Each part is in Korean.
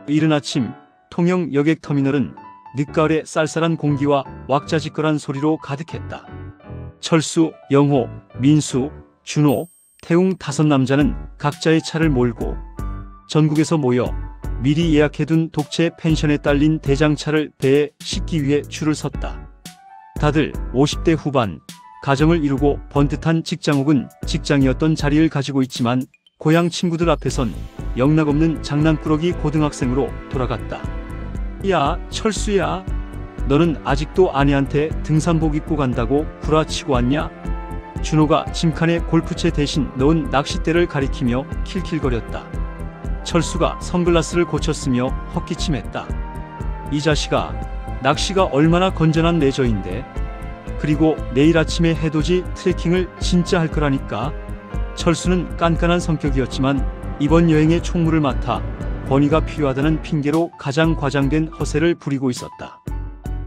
이른 아침 통영 여객터미널은 늦가을의 쌀쌀한 공기와 왁자지껄한 소리로 가득했다. 철수, 영호, 민수, 준호, 태웅 5남자는 각자의 차를 몰고 전국에서 모여 미리 예약해둔 독채 펜션에 딸린 대장차를 배에 싣기 위해 줄을 섰다. 다들 50대 후반, 가정을 이루고 번듯한 직장 혹은 직장이었던 자리를 가지고 있지만 고향 친구들 앞에선 영락없는 장난꾸러기 고등학생으로 돌아갔다. 야, 철수야. 너는 아직도 아내한테 등산복 입고 간다고 구라치고 왔냐? 준호가 짐칸에 골프채 대신 넣은 낚싯대를 가리키며 킬킬거렸다. 철수가 선글라스를 고쳤으며 헛기침했다. 이 자식아, 낚시가 얼마나 건전한 레저인데. 그리고 내일 아침에 해돋이 트레킹을 진짜 할 거라니까. 철수는 깐깐한 성격이었지만 이번 여행의 총무를 맡아 번위가 필요하다는 핑계로 가장 과장된 허세를 부리고 있었다.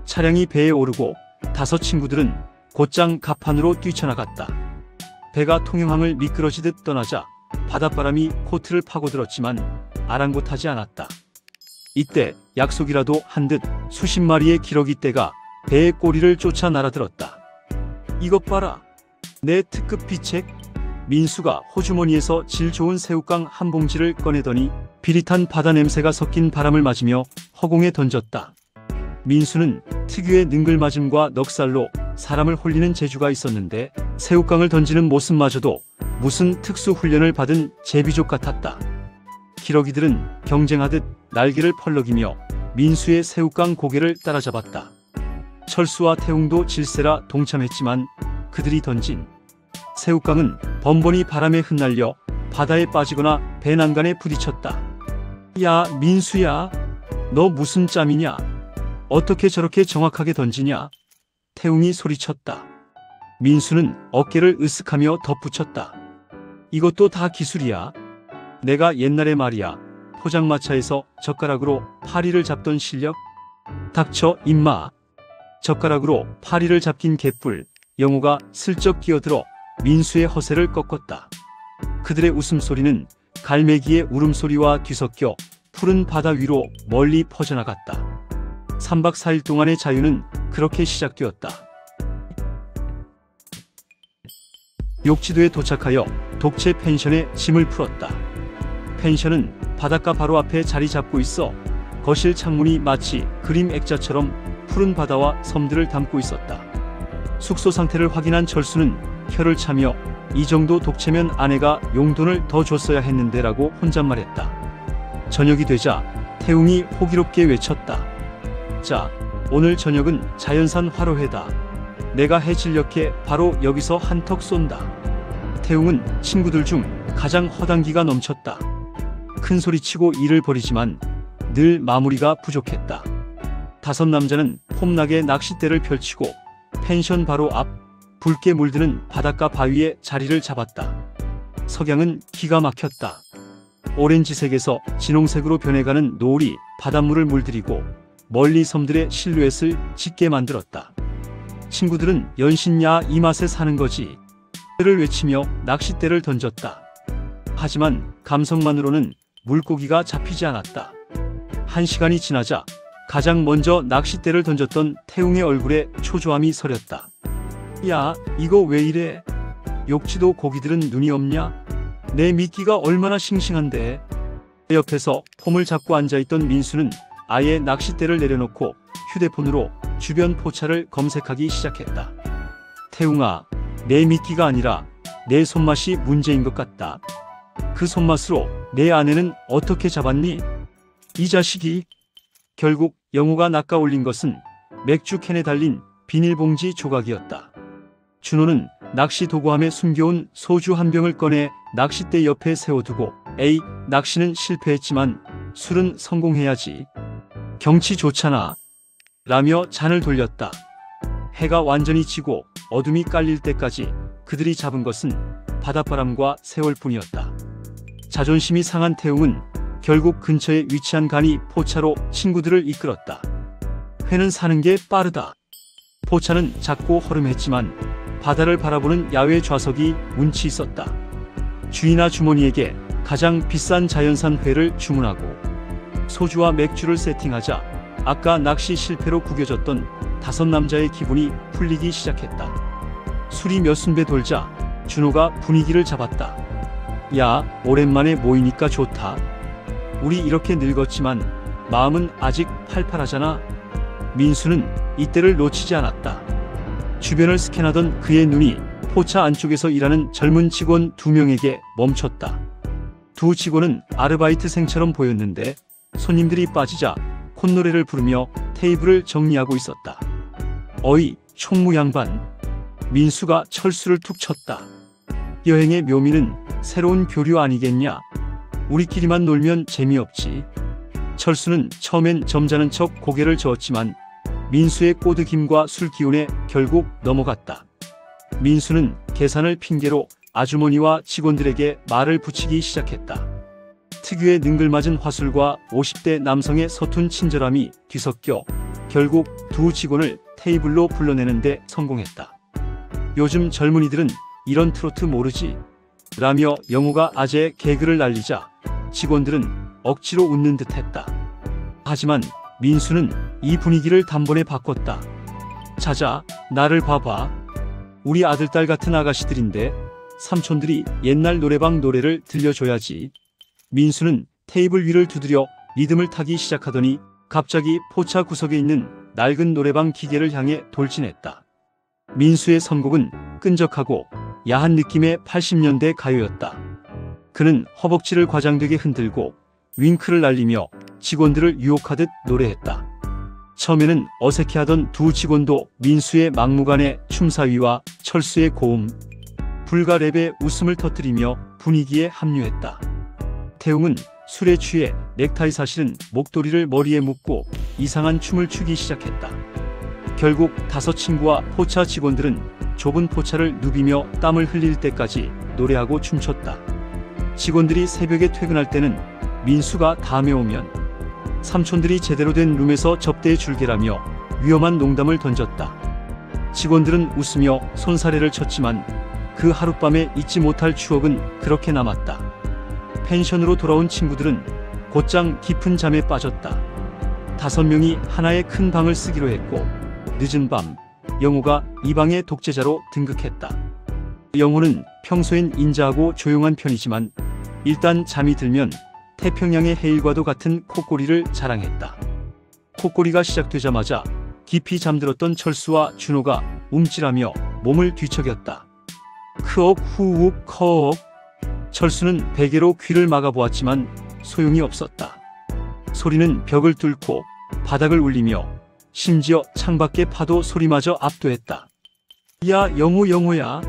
차량이 배에 오르고 5 친구들은 곧장 갑판으로 뛰쳐나갔다. 배가 통영항을 미끄러지듯 떠나자 바닷바람이 코트를 파고들었지만 아랑곳하지 않았다. 이때 약속이라도 한 듯 수십 마리의 기러기 떼가 배의 꼬리를 쫓아 날아들었다. 이것 봐라. 내 특급 비책. 민수가 호주머니에서 질 좋은 새우깡 한 봉지를 꺼내더니 비릿한 바다 냄새가 섞인 바람을 맞으며 허공에 던졌다. 민수는 특유의 능글맞음과 넉살로 사람을 홀리는 재주가 있었는데 새우깡을 던지는 모습마저도 무슨 특수 훈련을 받은 제비족 같았다. 기러기들은 경쟁하듯 날개를 펄럭이며 민수의 새우깡 고개를 따라잡았다. 철수와 태웅도 질세라 동참했지만 그들이 던진 새우깡은 번번이 바람에 흩날려 바다에 빠지거나 배 난간에 부딪혔다. 야, 민수야. 너 무슨 짬이냐? 어떻게 저렇게 정확하게 던지냐? 태웅이 소리쳤다. 민수는 어깨를 으쓱하며 덧붙였다. 이것도 다 기술이야. 내가 옛날에 말이야, 포장마차에서 젓가락으로 파리를 잡던 실력? 닥쳐, 임마. 젓가락으로 파리를 잡긴 개뿔. 영호가 슬쩍 끼어들어 민수의 허세를 꺾었다. 그들의 웃음소리는 갈매기의 울음소리와 뒤섞여 푸른 바다 위로 멀리 퍼져나갔다. 3박 4일 동안의 자유는 그렇게 시작되었다. 욕지도에 도착하여 독채 펜션에 짐을 풀었다. 펜션은 바닷가 바로 앞에 자리 잡고 있어 거실 창문이 마치 그림 액자처럼 푸른 바다와 섬들을 담고 있었다. 숙소 상태를 확인한 철수는 혀를 차며 이 정도 독채면 아내가 용돈을 더 줬어야 했는데 라고 혼잣말했다. 저녁이 되자 태웅이 호기롭게 외쳤다. 자, 오늘 저녁은 자연산 화로회다. 내가 해질녘에 바로 여기서 한턱 쏜다. 태웅은 친구들 중 가장 허당기가 넘쳤다. 큰 소리치고 일을 벌이지만 늘 마무리가 부족했다. 5 남자는 폼나게 낚싯대를 펼치고 펜션 바로 앞 붉게 물드는 바닷가 바위에 자리를 잡았다. 석양은 기가 막혔다. 오렌지색에서 진홍색으로 변해가는 노을이 바닷물을 물들이고 멀리 섬들의 실루엣을 짙게 만들었다. 친구들은 연신야 이 맛에 사는 거지 를 외치며 낚싯대를 던졌다. 하지만 감성만으로는 물고기가 잡히지 않았다. 1시간이 지나자 가장 먼저 낚싯대를 던졌던 태웅의 얼굴에 초조함이 서렸다. 야, 이거 왜 이래? 욕지도 고기들은 눈이 없냐? 내 미끼가 얼마나 싱싱한데. 옆에서 폼을 잡고 앉아있던 민수는 아예 낚싯대를 내려놓고 휴대폰으로 주변 포차를 검색하기 시작했다. 태웅아, 내 미끼가 아니라 내 손맛이 문제인 것 같다. 그 손맛으로 내 아내는 어떻게 잡았니? 이 자식이. 결국 영호가 낚아올린 것은 맥주 캔에 달린 비닐봉지 조각이었다. 준호는 낚시 도구함에 숨겨온 소주 한 병을 꺼내 낚싯대 옆에 세워두고 에이, 낚시는 실패했지만 술은 성공해야지. 경치 좋잖아. 라며 잔을 돌렸다. 해가 완전히 지고 어둠이 깔릴 때까지 그들이 잡은 것은 바닷바람과 세월뿐이었다. 자존심이 상한 태웅은 결국 근처에 위치한 간이 포차로 친구들을 이끌었다. 회는 사는 게 빠르다. 포차는 작고 허름했지만 바다를 바라보는 야외 좌석이 운치 있었다. 주인아 주머니에게 가장 비싼 자연산 회를 주문하고 소주와 맥주를 세팅하자 아까 낚시 실패로 구겨졌던 5남자의 기분이 풀리기 시작했다. 술이 몇 순배 돌자 준호가 분위기를 잡았다. 야, 오랜만에 모이니까 좋다. 우리 이렇게 늙었지만 마음은 아직 팔팔하잖아. 민수는 이때를 놓치지 않았다. 주변을 스캔하던 그의 눈이 포차 안쪽에서 일하는 젊은 직원 2명에게 멈췄다. 두 직원은 아르바이트생처럼 보였는데 손님들이 빠지자 콧노래를 부르며 테이블을 정리하고 있었다. 어이, 총무 양반. 민수가 철수를 툭 쳤다. 여행의 묘미는 새로운 교류 아니겠냐? 우리끼리만 놀면 재미없지. 철수는 처음엔 점잖은 척 고개를 저었지만 민수의 꼬드김과 술 기운에 결국 넘어갔다. 민수는 계산을 핑계로 아주머니와 직원들에게 말을 붙이기 시작했다. 특유의 능글맞은 화술과 50대 남성의 서툰 친절함이 뒤섞여 결국 두 직원을 테이블로 불러내는데 성공했다. 요즘 젊은이들은 이런 트로트 모르지? 라며 영호가 아재의 개그를 날리자 직원들은 억지로 웃는 듯 했다. 하지만 민수는 이 분위기를 단번에 바꿨다. 자자, 나를 봐봐. 우리 아들딸 같은 아가씨들인데 삼촌들이 옛날 노래방 노래를 들려줘야지. 민수는 테이블 위를 두드려 리듬을 타기 시작하더니 갑자기 포차 구석에 있는 낡은 노래방 기계를 향해 돌진했다. 민수의 선곡은 끈적하고 야한 느낌의 80년대 가요였다. 그는 허벅지를 과장되게 흔들고 윙크를 날리며 직원들을 유혹하듯 노래했다. 처음에는 어색해하던 두 직원도 민수의 막무가내 춤사위와 철수의 고음, 불가 랩에 웃음을 터뜨리며 분위기에 합류했다. 태웅은 술에 취해 넥타이 사실은 목도리를 머리에 묶고 이상한 춤을 추기 시작했다. 결국 5친구와 포차 직원들은 좁은 포차를 누비며 땀을 흘릴 때까지 노래하고 춤췄다. 직원들이 새벽에 퇴근할 때는 민수가 다음에 오면 삼촌들이 제대로 된 룸에서 접대해 줄게라며 위험한 농담을 던졌다. 직원들은 웃으며 손사래를 쳤지만 그 하룻밤에 잊지 못할 추억은 그렇게 남았다. 펜션으로 돌아온 친구들은 곧장 깊은 잠에 빠졌다. 5명이 하나의 큰 방을 쓰기로 했고 늦은 밤 영호가 이 방의 독재자로 등극했다. 영호는 평소엔 인자하고 조용한 편이지만 일단 잠이 들면 태평양의 해일과도 같은 콧꼬리를 자랑했다. 콧꼬리가 시작되자마자 깊이 잠들었던 철수와 준호가 움찔하며 몸을 뒤척였다. 크억 후욱 커억. 철수는 베개로 귀를 막아보았지만 소용이 없었다. 소리는 벽을 뚫고 바닥을 울리며 심지어 창밖의 파도 소리마저 압도했다. 야, 영호야.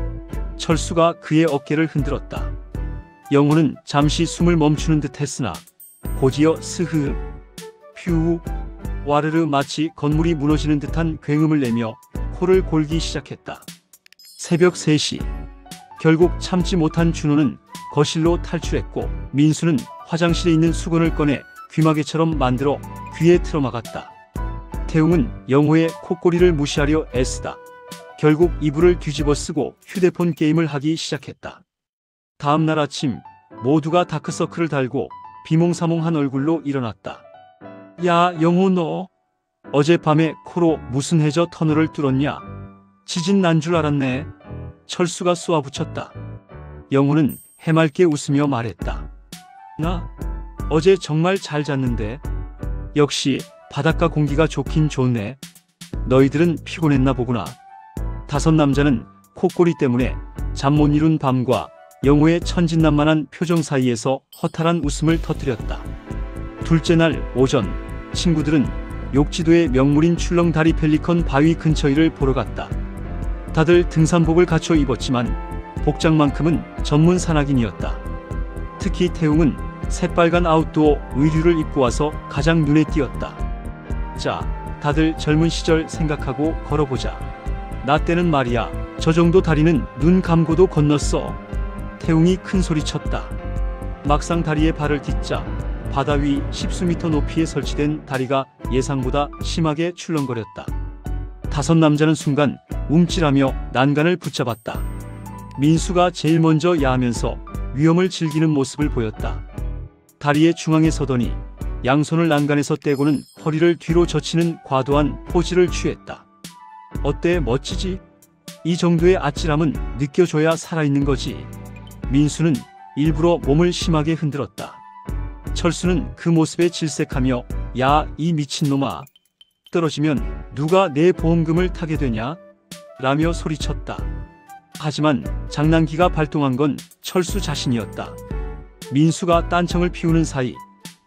철수가 그의 어깨를 흔들었다. 영호는 잠시 숨을 멈추는 듯 했으나 곧이어 스흐, 퓨, 와르르 마치 건물이 무너지는 듯한 굉음을 내며 코를 골기 시작했다. 새벽 3시. 결국 참지 못한 준호는 거실로 탈출했고 민수는 화장실에 있는 수건을 꺼내 귀마개처럼 만들어 귀에 틀어막았다. 태웅은 영호의 콧꼬리를 무시하려 애쓰다 결국 이불을 뒤집어 쓰고 휴대폰 게임을 하기 시작했다. 다음 날 아침 모두가 다크서클을 달고 비몽사몽한 얼굴로 일어났다. 야, 영호 너 어젯밤에 코로 무슨 해저 터널을 뚫었냐? 지진 난 줄 알았네. 철수가 쏘아붙였다. 영호는 해맑게 웃으며 말했다. 나 어제 정말 잘 잤는데. 역시 바닷가 공기가 좋긴 좋네. 너희들은 피곤했나 보구나. 5남자는 콧꼬리 때문에 잠 못 이룬 밤과 영호의 천진난만한 표정 사이에서 허탈한 웃음을 터뜨렸다. 둘째 날 오전 친구들은 욕지도의 명물인 출렁다리 펠리컨 바위 근처 일을 보러 갔다. 다들 등산복을 갖춰 입었지만 복장만큼은 전문 산악인이었다. 특히 태웅은 새빨간 아웃도어 의류를 입고 와서 가장 눈에 띄었다. 자, 다들 젊은 시절 생각하고 걸어보자. 나 때는 말이야, 저 정도 다리는 눈 감고도 건넜어. 태웅이 큰 소리 쳤다. 막상 다리에 발을 딛자 바다 위 10수미터 높이에 설치된 다리가 예상보다 심하게 출렁거렸다. 5남자는 순간 움찔하며 난간을 붙잡았다. 민수가 제일 먼저 야하면서 위험을 즐기는 모습을 보였다. 다리의 중앙에 서더니 양손을 난간에서 떼고는 허리를 뒤로 젖히는 과도한 포즈를 취했다. 어때, 멋지지? 이 정도의 아찔함은 느껴줘야 살아있는 거지. 민수는 일부러 몸을 심하게 흔들었다. 철수는 그 모습에 질색하며 야, 이 미친놈아. 떨어지면 누가 내 보험금을 타게 되냐? 라며 소리쳤다. 하지만 장난기가 발동한 건 철수 자신이었다. 민수가 딴청을 피우는 사이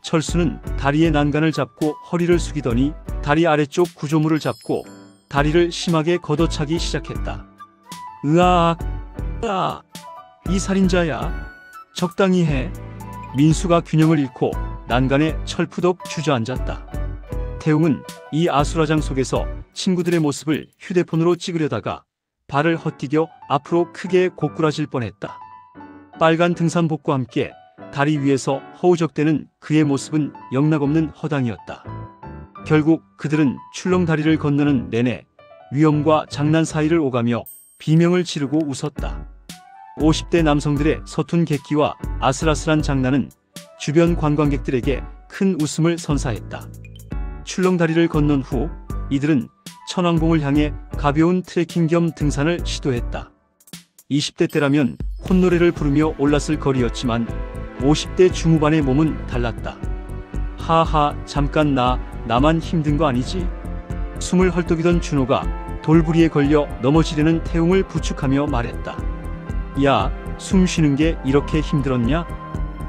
철수는 다리의 난간을 잡고 허리를 숙이더니 다리 아래쪽 구조물을 잡고 다리를 심하게 걷어차기 시작했다. 으악! 아! 이 살인자야. 적당히 해. 민수가 균형을 잃고 난간에 철푸덕 주저앉았다. 태웅은 이 아수라장 속에서 친구들의 모습을 휴대폰으로 찍으려다가 발을 헛디뎌 앞으로 크게 고꾸라질 뻔했다. 빨간 등산복과 함께 다리 위에서 허우적대는 그의 모습은 영락없는 허당이었다. 결국 그들은 출렁다리를 건너는 내내 위험과 장난 사이를 오가며 비명을 지르고 웃었다. 50대 남성들의 서툰 객기와 아슬아슬한 장난은 주변 관광객들에게 큰 웃음을 선사했다. 출렁다리를 건넌 후 이들은 천왕봉을 향해 가벼운 트레킹 겸 등산을 시도했다. 20대 때라면 콧노래를 부르며 올랐을 거리였지만 50대 중후반의 몸은 달랐다. 하하, 잠깐 나만 힘든 거 아니지? 숨을 헐떡이던 준호가 돌부리에 걸려 넘어지려는 태웅을 부축하며 말했다. 야, 숨 쉬는 게 이렇게 힘들었냐?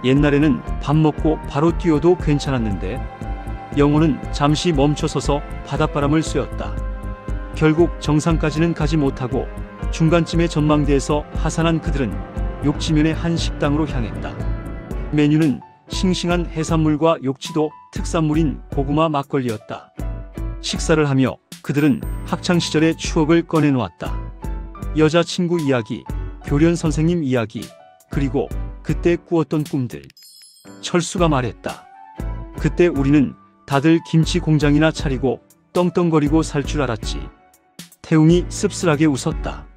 옛날에는 밥 먹고 바로 뛰어도 괜찮았는데. 영호는 잠시 멈춰서서 바닷바람을 쐬었다. 결국 정상까지는 가지 못하고 중간쯤의 전망대에서 하산한 그들은 욕지면의 한 식당으로 향했다. 메뉴는 싱싱한 해산물과 욕지도 특산물인 고구마 막걸리였다. 식사를 하며 그들은 학창시절의 추억을 꺼내놓았다. 여자친구 이야기, 교련 선생님 이야기, 그리고 그때 꾸었던 꿈들. 철수가 말했다. 그때 우리는 다들 김치 공장이나 차리고 떵떵거리고 살 줄 알았지. 태웅이 씁쓸하게 웃었다.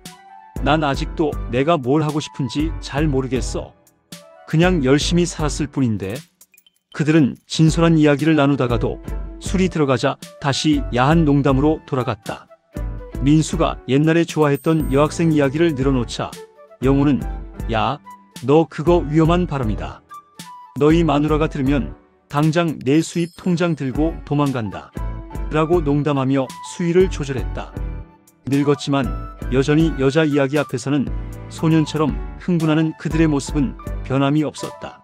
난 아직도 내가 뭘 하고 싶은지 잘 모르겠어. 그냥 열심히 살았을 뿐인데. 그들은 진솔한 이야기를 나누다가도 술이 들어가자 다시 야한 농담으로 돌아갔다. 민수가 옛날에 좋아했던 여학생 이야기를 늘어놓자 영호는 야, 너 그거 위험한 발언이다. 너희 마누라가 들으면 당장 내 수입 통장 들고 도망간다. 라고 농담하며 수위를 조절했다. 늙었지만 여전히 여자 이야기 앞에서는 소년처럼 흥분하는 그들의 모습은 변함이 없었다.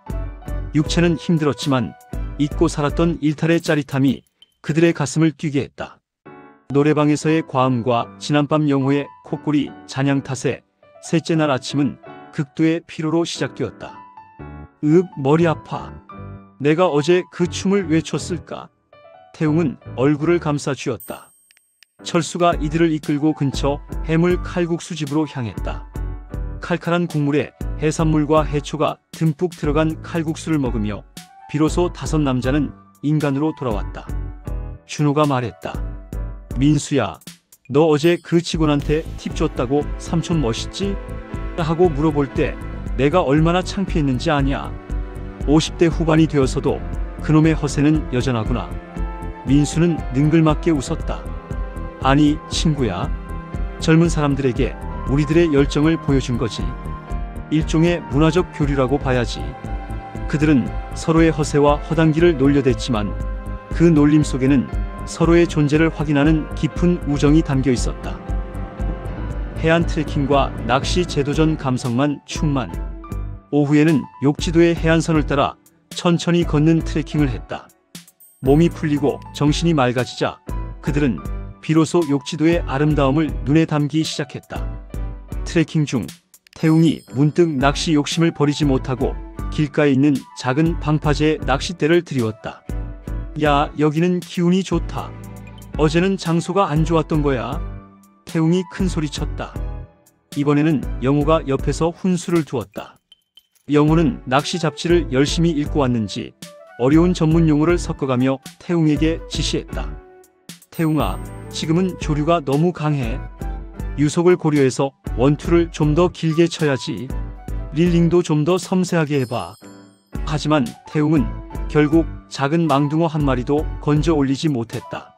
육체는 힘들었지만 잊고 살았던 일탈의 짜릿함이 그들의 가슴을 뛰게 했다. 노래방에서의 과음과 지난밤 영호의 콧구리 잔향 탓에 셋째 날 아침은 극도의 피로로 시작되었다. 머리 아파. 내가 어제 그 춤을 왜 췄을까? 태웅은 얼굴을 감싸 쥐었다. 철수가 이들을 이끌고 근처 해물 칼국수집으로 향했다. 칼칼한 국물에 해산물과 해초가 듬뿍 들어간 칼국수를 먹으며 비로소 다섯 남자는 인간으로 돌아왔다. 준호가 말했다. 민수야, 너 어제 그 직원한테 팁 줬다고 삼촌 멋있지? 하고 물어볼 때 내가 얼마나 창피했는지 아냐? 50대 후반이 되어서도 그놈의 허세는 여전하구나. 민수는 능글맞게 웃었다. 아니, 친구야. 젊은 사람들에게 우리들의 열정을 보여준 거지. 일종의 문화적 교류라고 봐야지. 그들은 서로의 허세와 허당기를 놀려댔지만 그 놀림 속에는 서로의 존재를 확인하는 깊은 우정이 담겨 있었다. 해안 트레킹과 낚시 재도전 감성만 충만. 오후에는 욕지도의 해안선을 따라 천천히 걷는 트레킹을 했다. 몸이 풀리고 정신이 맑아지자 그들은 비로소 욕지도의 아름다움을 눈에 담기 시작했다. 트레킹 중 태웅이 문득 낚시 욕심을 버리지 못하고 길가에 있는 작은 방파제에 낚싯대를 들이웠다. 야, 여기는 기운이 좋다. 어제는 장소가 안 좋았던 거야. 태웅이 큰 소리 쳤다. 이번에는 영호가 옆에서 훈수를 두었다. 영호는 낚시 잡지를 열심히 읽고 왔는지 어려운 전문 용어를 섞어가며 태웅에게 지시했다. 태웅아, 지금은 조류가 너무 강해. 유속을 고려해서 원투를 좀 더 길게 쳐야지. 릴링도 좀 더 섬세하게 해봐. 하지만 태웅은 결국 작은 망둥어 한 마리도 건져 올리지 못했다.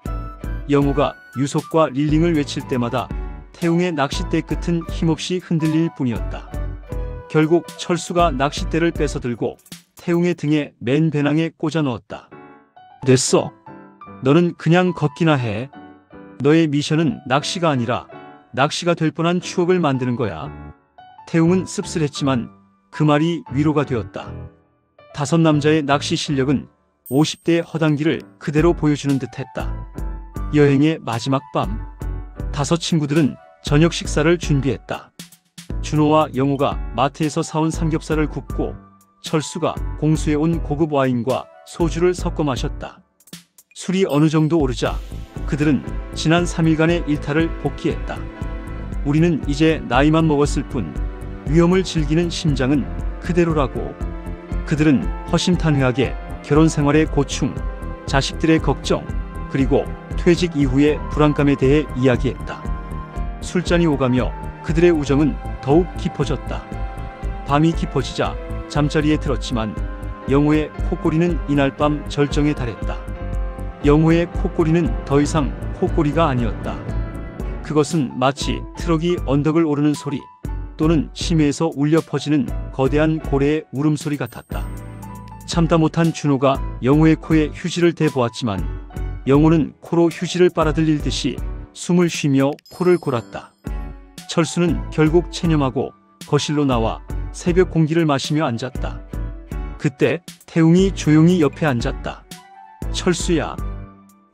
영호가 유속과 릴링을 외칠 때마다 태웅의 낚싯대 끝은 힘없이 흔들릴 뿐이었다. 결국 철수가 낚싯대를 뺏어들고 태웅의 등에 맨 배낭에 꽂아 넣었다. 됐어. 너는 그냥 걷기나 해. 너의 미션은 낚시가 아니라 낚시가 될 뻔한 추억을 만드는 거야. 태웅은 씁쓸했지만 그 말이 위로가 되었다. 다섯 남자의 낚시 실력은 50대의 허당기를 그대로 보여주는 듯했다. 여행의 마지막 밤, 다섯 친구들은 저녁 식사를 준비했다. 준호와 영호가 마트에서 사온 삼겹살을 굽고 철수가 공수해온 고급 와인과 소주를 섞어 마셨다. 술이 어느 정도 오르자 그들은 지난 3일간의 일탈을 복귀했다. 우리는 이제 나이만 먹었을 뿐 위험을 즐기는 심장은 그대로라고. 그들은 허심탄회하게 결혼 생활의 고충, 자식들의 걱정, 그리고 퇴직 이후의 불안감에 대해 이야기했다. 술잔이 오가며 그들의 우정은 더욱 깊어졌다. 밤이 깊어지자 잠자리에 들었지만 영호의 콧꼬리는 이날 밤 절정에 달했다. 영호의 콧꼬리는 더 이상 콧꼬리가 아니었다. 그것은 마치 트럭이 언덕을 오르는 소리 또는 심해에서 울려 퍼지는 거대한 고래의 울음소리 같았다. 참다 못한 준호가 영호의 코에 휴지를 대보았지만 영호는 코로 휴지를 빨아들일 듯이 숨을 쉬며 코를 골았다. 철수는 결국 체념하고 거실로 나와 새벽 공기를 마시며 앉았다. 그때 태웅이 조용히 옆에 앉았다. 철수야,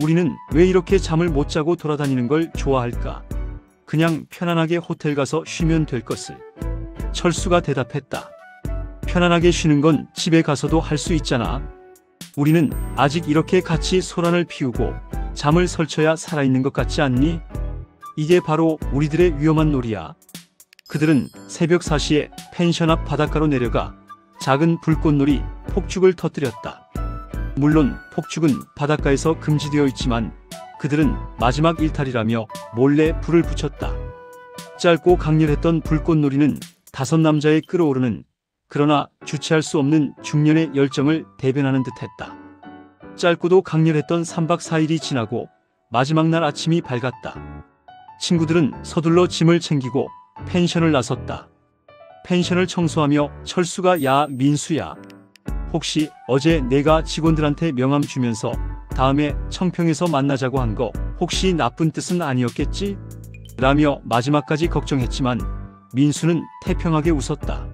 우리는 왜 이렇게 잠을 못 자고 돌아다니는 걸 좋아할까? 그냥 편안하게 호텔 가서 쉬면 될 것을. 철수가 대답했다. 편안하게 쉬는 건 집에 가서도 할 수 있잖아. 우리는 아직 이렇게 같이 소란을 피우고 잠을 설쳐야 살아있는 것 같지 않니? 이게 바로 우리들의 위험한 놀이야. 그들은 새벽 4시에 펜션 앞 바닷가로 내려가 작은 불꽃놀이 폭죽을 터뜨렸다. 물론 폭죽은 바닷가에서 금지되어 있지만 그들은 마지막 일탈이라며 몰래 불을 붙였다. 짧고 강렬했던 불꽃놀이는 다섯 남자의 끓어오르는 그러나 주체할 수 없는 중년의 열정을 대변하는 듯했다. 짧고도 강렬했던 3박 4일이 지나고 마지막 날 아침이 밝았다. 친구들은 서둘러 짐을 챙기고 펜션을 나섰다. 펜션을 청소하며 철수가 야 민수야, 혹시 어제 내가 직원들한테 명함 주면서 다음에 청평에서 만나자고 한 거 혹시 나쁜 뜻은 아니었겠지? 라며 마지막까지 걱정했지만 민수는 태평하게 웃었다.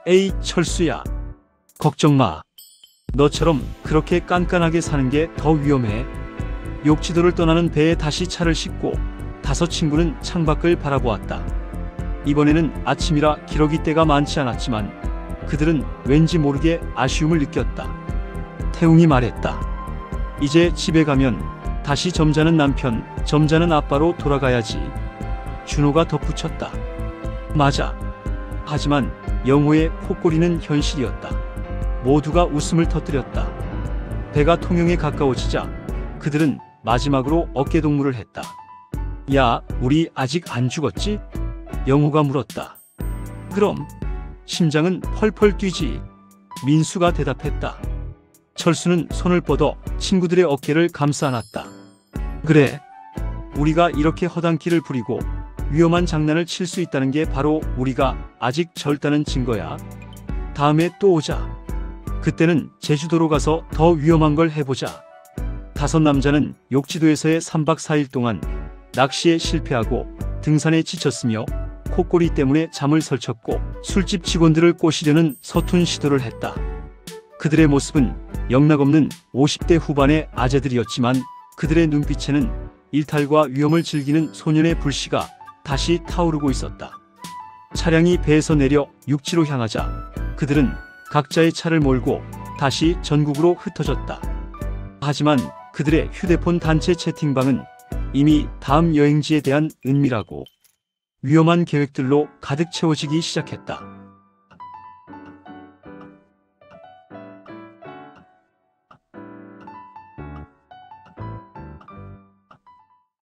에이 철수야, 걱정 마. 너처럼 그렇게 깐깐하게 사는 게 더 위험해. 욕지도를 떠나는 배에 다시 차를 싣고 다섯 친구는 창밖을 바라보았다. 이번에는 아침이라 기러기 떼가 많지 않았지만 그들은 왠지 모르게 아쉬움을 느꼈다. 태웅이 말했다. 이제 집에 가면 다시 점잖은 남편, 점잖은 아빠로 돌아가야지. 준호가 덧붙였다. 맞아. 하지만 영호의 콧꼬리는 현실이었다. 모두가 웃음을 터뜨렸다. 배가 통영에 가까워지자 그들은 마지막으로 어깨동무를 했다. 야, 우리 아직 안 죽었지? 영호가 물었다. 그럼 심장은 펄펄 뛰지. 민수가 대답했다. 철수는 손을 뻗어 친구들의 어깨를 감싸 안았다. 그래, 우리가 이렇게 허당키를 부리고 위험한 장난을 칠 수 있다는 게 바로 우리가 아직 젊다는 증거야. 다음에 또 오자. 그때는 제주도로 가서 더 위험한 걸 해보자. 다섯 남자는 욕지도에서의 3박 4일 동안 낚시에 실패하고 등산에 지쳤으며 콧꼬리 때문에 잠을 설쳤고 술집 직원들을 꼬시려는 서툰 시도를 했다. 그들의 모습은 영락없는 50대 후반의 아재들이었지만 그들의 눈빛에는 일탈과 위험을 즐기는 소년의 불씨가 다시 타오르고 있었다. 차량이 배에서 내려 육지로 향하자 그들은 각자의 차를 몰고 다시 전국으로 흩어졌다. 하지만 그들의 휴대폰 단체 채팅방은 이미 다음 여행지에 대한 은밀하고 위험한 계획들로 가득 채워지기 시작했다.